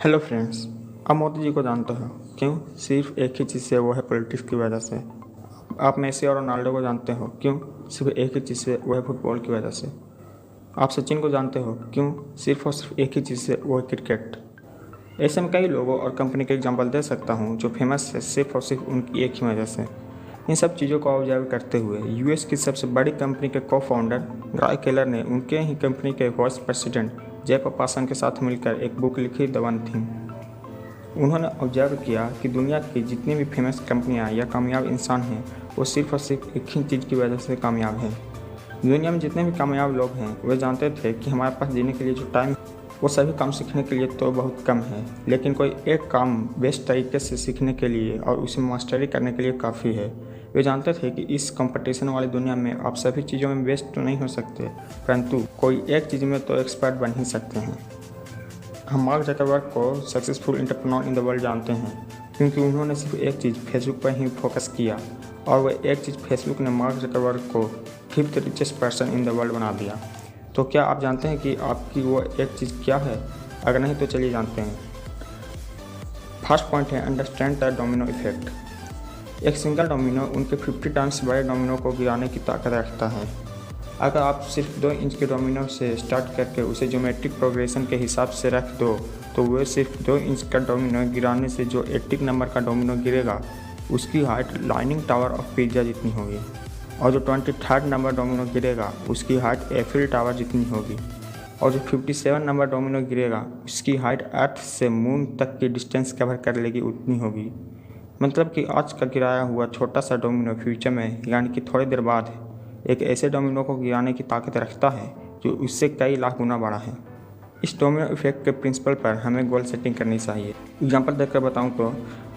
Hello friends. आप मोदी जी को जानते हो? क्यों? सिर्फ एक ही चीज़ से, वो है पॉलिटिक्स की वजह से। आप मेसी और रोनाल्डो को जानते हो? क्यों? सिर्फ एक ही चीज़ से, वो है फुटबॉल की वजह से। आप सचिन को जानते हो? क्यों? सिर्फ और सिर्फ एक ही चीज़ से, वो है क्रिकेट। ऐसे में कई लोगों और कंपनी के एग्जाम्पल दे सकता हूँ जो फेमस है सिर्फ और सिर्फ उनकी एक ही वजह से। इन सब चीज़ों को ऑब्जर्व करते हुए यूएस की सबसे बड़ी कंपनी के को-फाउंडर ग्राय केलर ने उनके ही कंपनी के वाइस प्रेसिडेंट जय पापासन के साथ मिलकर एक बुक लिखी, द वन थिंग। उन्होंने ऑब्जर्व किया कि दुनिया की जितनी भी फेमस कंपनियां या कामयाब इंसान हैं, वो सिर्फ और सिर्फ एक ही चीज़ की वजह से कामयाब हैं। दुनिया में जितने भी कामयाब लोग हैं, वे जानते थे कि हमारे पास जीने के लिए जो टाइम, वो सभी काम सीखने के लिए तो बहुत कम है, लेकिन कोई एक काम बेस्ट तरीके से सीखने के लिए और उसे मास्टरी करने के लिए काफ़ी है। वे जानते थे कि इस कंपटीशन वाली दुनिया में आप सभी चीज़ों में बेस्ट तो नहीं हो सकते, परंतु कोई एक चीज़ में तो एक्सपर्ट बन ही सकते हैं। हम मार्क ज़करबर्ग को successful entrepreneur in the world जानते हैं, क्योंकि उन्होंने सिर्फ एक चीज़ फेसबुक पर ही फोकस किया, और वह एक चीज़ फेसबुक ने मार्क ज़करबर्ग को 5th richest person in the world बना दिया। तो क्या आप जानते हैं कि आपकी वो एक चीज़ क्या है? अगर नहीं तो चलिए जानते हैं। फर्स्ट पॉइंट है, अंडरस्टैंड द डोमिनो इफेक्ट। एक सिंगल डोमिनो उनके 50 टाइम्स बड़े डोमिनो को गिराने की ताकत रखता है। अगर आप सिर्फ 2 इंच के डोमिनो से स्टार्ट करके उसे ज्योमेट्रिक प्रोग्रेशन के हिसाब से रख दो, तो वह सिर्फ 2 इंच का डोमिनो गिराने से जो 80 नंबर का डोमिनो गिरेगा, उसकी height lining tower of pizza जितनी होगी, और जो 23rd नंबर डोमिनो गिरेगा, उसकी हाइट एफिल टावर जितनी होगी, और जो 57 नंबर डोमिनो गिरेगा, उसकी हाइट अर्थ से मून तक की डिस्टेंस कवर कर लेगी उतनी होगी। मतलब कि आज का गिराया हुआ छोटा सा डोमिनो फ्यूचर में, यानी कि थोड़ी देर बाद, एक ऐसे डोमिनो को गिराने की ताकत रखता है जो उससे कई लाख गुना बड़ा है। इस डोमिनो इफेक्ट के प्रिंसिपल पर हमें गोल सेटिंग करनी चाहिए। एग्जांपल देकर बताऊं तो,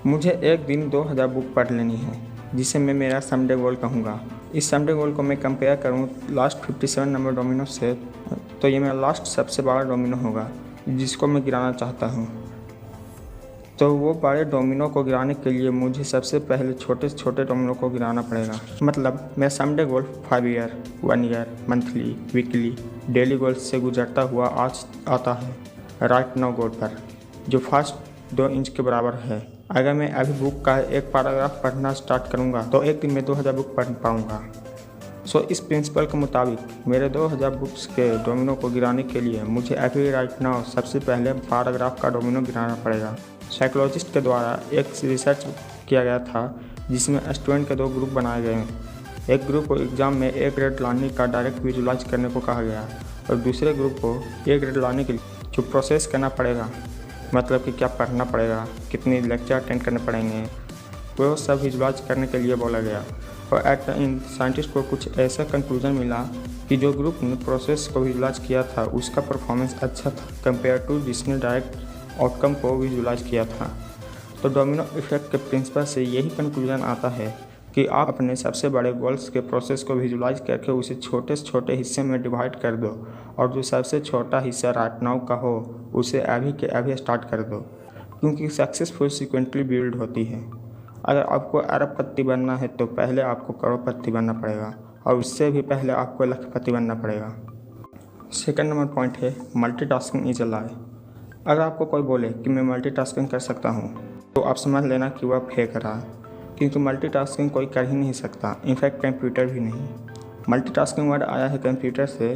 मुझे एक दिन 2000 बुक पढ़ लेनी है, जिसे मैं मेरा समडे गोल कहूँगा। इस समडे गोल को मैं कंपेयर करूँ लास्ट 57 नंबर डोमिनो से, तो ये मेरा लास्ट सबसे बड़ा डोमिनो होगा जिसको मैं गिराना चाहता हूँ। तो वो बड़े डोमिनो को गिराने के लिए मुझे सबसे पहले छोटे से छोटे डोमिनो को गिराना पड़ेगा। मतलब मेरा someday goal 5 year, 1 year, monthly, weekly, daily goal से गुजरता हुआ आज आता है राइट नाउ गोल पर, जो फर्स्ट 2 इंच के बराबर है। अगर मैं अभी बुक का एक पैराग्राफ पढ़ना स्टार्ट करूँगा तो एक दिन में 2000 बुक पढ़ पाऊँगा। सो इस प्रिंसिपल के मुताबिक मेरे 2000 बुक्स के डोमिनो को गिराने के लिए मुझे अभी राइट नाउ सबसे पहले पैराग्राफ का डोमिनो गिराना पड़ेगा। साइकोलॉजिस्ट के द्वारा एक रिसर्च किया गया था जिसमें स्टूडेंट के 2 ग्रुप बनाए गए। एक ग्रुप को एग्ज़ाम में A ग्रेड लाने का डायरेक्ट विजुलाइज करने को कहा गया, और दूसरे ग्रुप को A ग्रेड लाने के लिए जो प्रोसेस करना पड़ेगा, मतलब कि क्या पढ़ना पड़ेगा, कितने लेक्चर अटेंड करने पड़ेंगे, वो सब विजुलाइज करने के लिए बोला गया। और एट द एंड साइंटिस्ट को कुछ ऐसा कंक्लूजन मिला कि जो ग्रुप ने प्रोसेस को विजुलाइज किया था उसका परफॉर्मेंस अच्छा था कंपेयर टू जिसने डायरेक्ट आउटकम को विजुलाइज किया था। तो डोमिनो इफेक्ट के प्रिंसिपल से यही कंक्लूजन आता है कि आप अपने सबसे बड़े गोल्स के प्रोसेस को विजुलाइज करके उसे छोटे से छोटे हिस्से में डिवाइड कर दो, और जो सबसे छोटा हिस्सा राइट नाउ का हो उसे अभी के अभी स्टार्ट कर दो, क्योंकि सक्सेसफुल सिक्वेंटली बिल्ड होती है। अगर आपको अरबपति बनना है तो पहले आपको करोड़पति बनना पड़ेगा, और उससे भी पहले आपको लखपति बनना पड़ेगा। सेकंड नंबर पॉइंट है, मल्टीटास्किंग इज अ लाई। अगर आपको कोई बोले कि मैं मल्टीटास्किंग कर सकता हूँ, तो आप समझ लेना कि वह फेंक रहा है, क्योंकि मल्टीटास्किंग कोई कर ही नहीं सकता, इनफैक्ट कंप्यूटर भी नहीं। मल्टीटास्किंग वर्ड आया है कंप्यूटर से,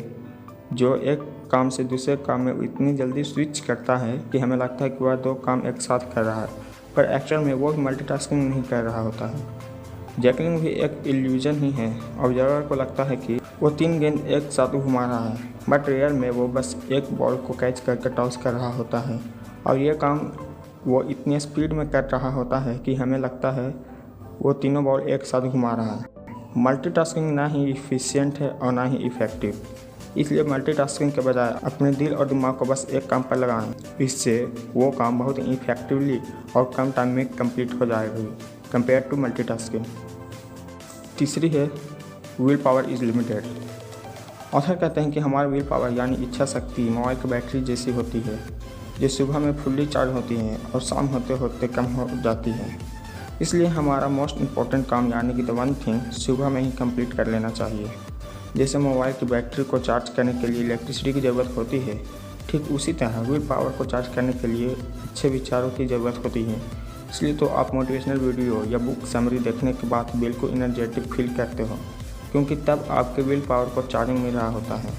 जो एक काम से दूसरे काम में इतनी जल्दी स्विच करता है कि हमें लगता है कि वह 2 काम एक साथ कर रहा है, पर एक्चुअल में वो भी मल्टीटास्किंग नहीं कर रहा होता है। जैकलिंग भी एक इल्यूजन ही है। ऑब्जर्वर को लगता है कि वो 3 गेंद एक साथ घुमा रहा है, बट रियल में वो बस एक बॉल को कैच करके टॉस कर रहा होता है, और ये काम वो इतनी स्पीड में कर रहा होता है कि हमें लगता है वो तीनों बॉल एक साथ घुमा रहा है। मल्टीटास्किंग ना ही इफ़िशियंट है और ना ही इफ़ेक्टिव। इसलिए मल्टीटास्किंग के बजाय अपने दिल और दिमाग को बस एक काम पर लगाएं, इससे वो काम बहुत ही इफेक्टिवली और कम टाइम में कंप्लीट हो जाएगा कंपेयर टू मल्टीटास्किंग। तीसरी है, will power is limited. Author कहते हैं कि हमारी विल पावर यानी इच्छा शक्ति मोबाइल की बैटरी जैसी होती है, जो सुबह में फुल्ली चार्ज होती है और शाम होते होते कम हो जाती है। इसलिए हमारा मोस्ट इम्पॉर्टेंट काम यानी कि द वन थिंग सुबह में ही कंप्लीट कर लेना चाहिए। जैसे मोबाइल की बैटरी को चार्ज करने के लिए इलेक्ट्रिसिटी की ज़रूरत होती है, ठीक उसी तरह विल पावर को चार्ज करने के लिए अच्छे विचारों की ज़रूरत होती है। इसलिए तो आप मोटिवेशनल वीडियो या बुक समरी देखने के बाद बिल्कुल एनर्जेटिक फील करते हो, क्योंकि तब आपके विल पावर को चार्जिंग मिल रहा होता है।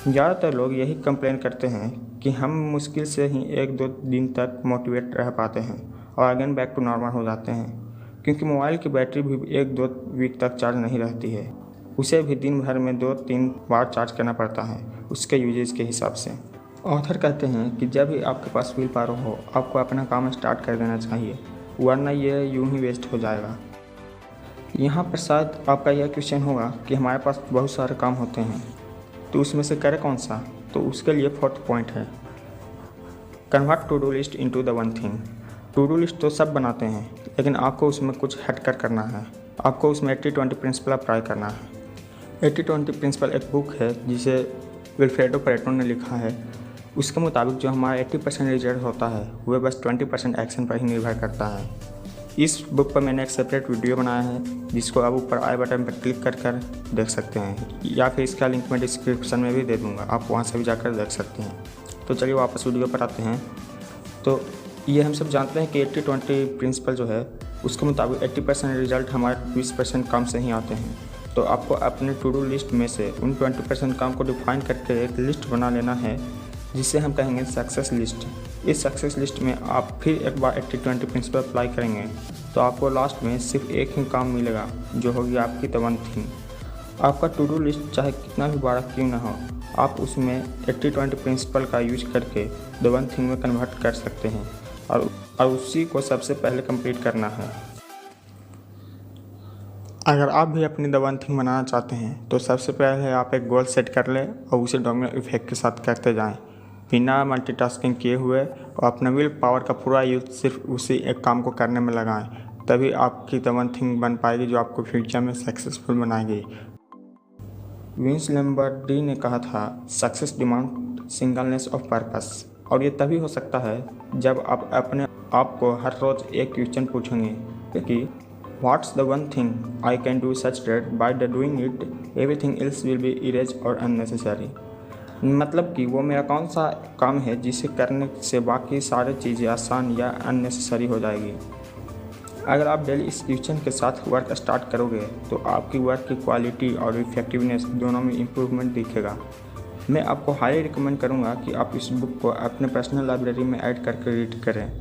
ज़्यादातर लोग यही कंप्लेन करते हैं कि हम मुश्किल से ही 1-2 दिन तक मोटिवेट रह पाते हैं और अगेन बैक टू नॉर्मल हो जाते हैं, क्योंकि मोबाइल की बैटरी भी 1-2 वीक तक चार्ज नहीं रहती है। उसे भी दिन भर में 2-3 बार चार्ज करना पड़ता है उसके यूजेज के हिसाब से। ऑथर कहते हैं कि जब भी आपके पास विल पावर हो, आपको अपना काम स्टार्ट कर देना चाहिए, वरना ये यूं ही वेस्ट हो जाएगा। यहाँ पर शायद आपका यह क्वेश्चन होगा कि हमारे पास बहुत सारे काम होते हैं, तो उसमें से करें कौन सा? तो उसके लिए 4th पॉइंट है, convert to do list into the one thing. To do list तो सब बनाते हैं, लेकिन आपको उसमें कुछ हटकर करना है। आपको उसमें 80-20 प्रिंसिपल अप्लाई करना है। 80-20 प्रिंसिपल एक बुक है जिसे विल्फ्रेडो पैरेटो ने लिखा है। उसके मुताबिक जो हमारा 80% रिजल्ट होता है वह बस 20% एक्शन पर ही निर्भर करता है। इस बुक पर मैंने एक सेपरेट वीडियो बनाया है, जिसको आप ऊपर आई बटन पर क्लिक कर देख सकते हैं, या फिर इसका लिंक मैं डिस्क्रिप्शन में भी दे दूँगा, आप वहाँ से भी जाकर देख सकते हैं। तो चलिए वापस वीडियो पर आते हैं। तो ये हम सब जानते हैं कि 80-20 प्रिंसिपल जो है उसके मुताबिक 80% रिजल्ट हमारे 20% काम से ही आते हैं। तो आपको अपने टू डू लिस्ट में से उन 20% काम को डिफाइन करके एक लिस्ट बना लेना है, जिसे हम कहेंगे सक्सेस लिस्ट। इस सक्सेस लिस्ट में आप फिर एक बार 80-20 प्रिंसिपल अप्लाई करेंगे तो आपको लास्ट में सिर्फ एक ही काम मिलेगा, जो होगी आपकी द वन थिंग। आपका टू डू लिस्ट चाहे कितना भी बड़ा क्यों ना हो, आप उसमें 80-20 प्रिंसिपल का यूज करके द वन थिंग में कन्वर्ट कर सकते हैं और उसी को सबसे पहले कंप्लीट करना है। अगर आप भी अपनी द वन थिंग बनाना चाहते हैं तो सबसे पहले आप एक गोल सेट कर लें और उसे डोमिनो इफेक्ट के साथ करते जाएं, बिना मल्टीटास्किंग किए हुए, और अपने विल पावर का पूरा यूज सिर्फ उसी एक काम को करने में लगाएं। तभी आपकी द वन थिंग बन पाएगी जो आपको फ्यूचर में सक्सेसफुल बनाएगी। विंस लॉम्बार्डी ने कहा था, success demand singleness of purpose. और ये तभी हो सकता है जब आप अपने आप को हर रोज़ एक क्वेश्चन पूछेंगे कि what's the one thing I can do such that by the doing it everything else will be erase और अननेसेसरी। मतलब कि वो मेरा कौन सा काम है जिसे करने से बाकी सारी चीज़ें आसान या अननेसेसरी हो जाएगी। अगर आप डेली इस क्वेश्चन के साथ वर्क स्टार्ट करोगे तो आपकी वर्क की क्वालिटी और इफेक्टिवनेस दोनों में इम्प्रूवमेंट दिखेगा। मैं आपको हाईली रिकमेंड करूंगा कि आप इस बुक को अपने पर्सनल लाइब्रेरी में ऐड करके रीड करें।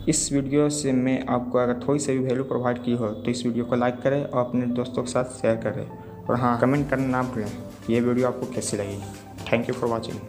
इस वीडियो से मैं आपको अगर थोड़ी सी भी वैल्यू प्रोवाइड की हो तो इस वीडियो को लाइक करें और अपने दोस्तों के साथ शेयर करें, और हाँ, कमेंट करना ना भूलें ये वीडियो आपको कैसी लगी। Thank you for watching.